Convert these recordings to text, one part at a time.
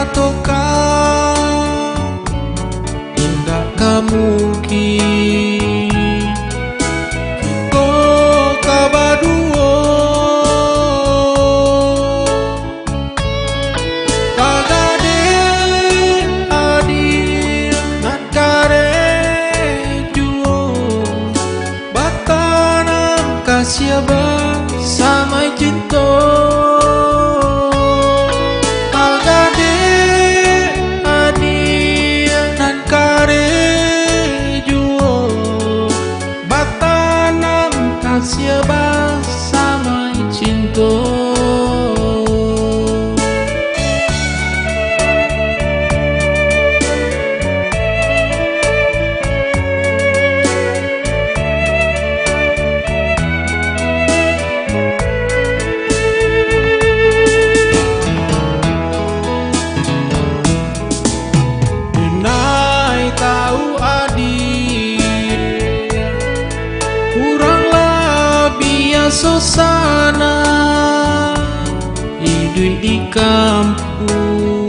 mengatakan tindakan mungkin kau kabaduo kagade adil nan karejuo batanam kasiaba samai cinta kagade adil nan karejuo batanam kasiaba samai cinta. Susana hidup di kampung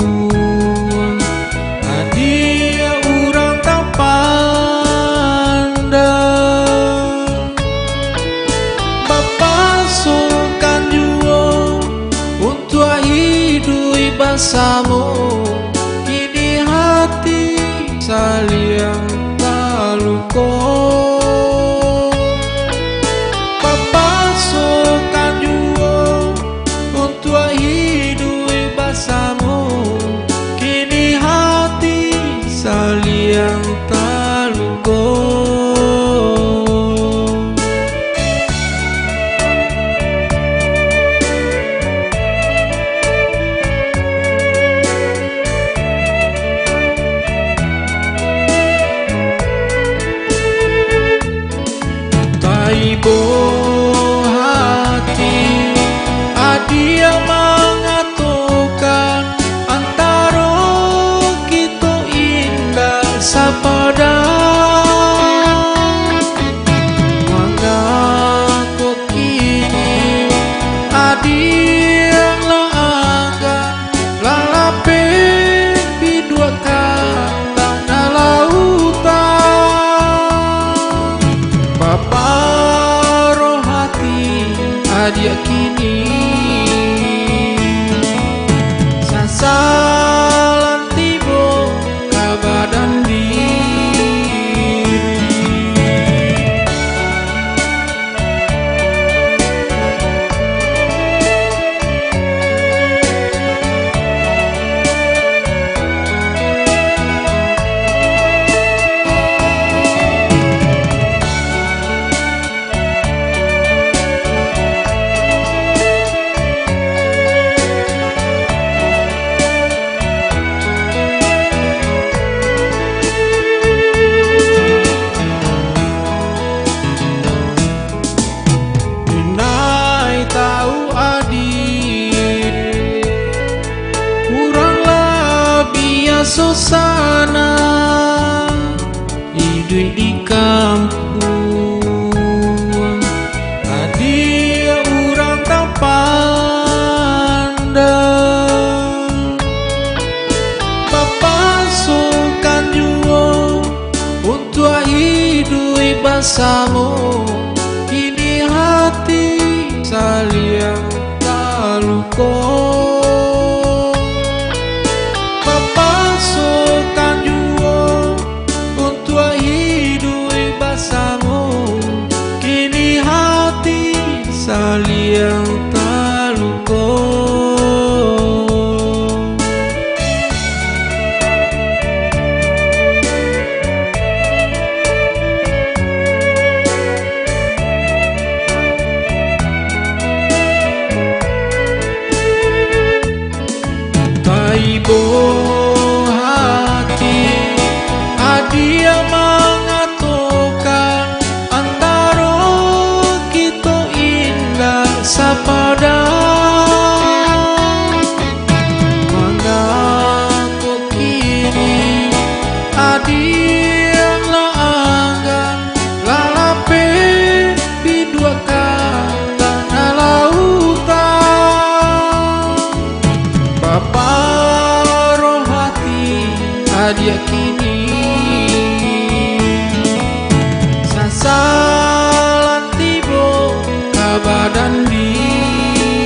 adia urang tak pandang Bapak sukan juo untuk hidup bersama kini hati saling taluko yang taluko. Taibo hati adia mengatakan antara kita indah sapada mengaku kini adiang laanggan lalape bidua kata na lautan Bapak roh hati adia kini sasalan tibo kabadan susana hidup di kampung adia urang tak pandang Bapak sukan juo untuk hidup bersama kini hati saling taluko sukan juo untuk hidup bersama kini hati saling taluko. Taibo dia mengatakan antara kita indah sapada mengaku kini adiang laanggan lalape bidua kata na lautan Bapak hadiah kini. Sasalan tibo kabadan diri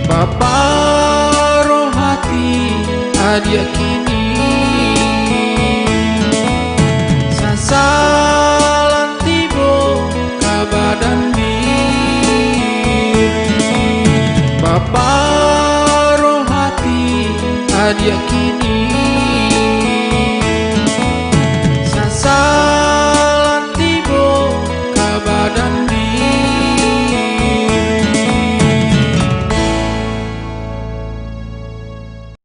Bapa roh hati hadiah kini. Sasalan tibo kabadan diri Bapa roh hati hadiah kini.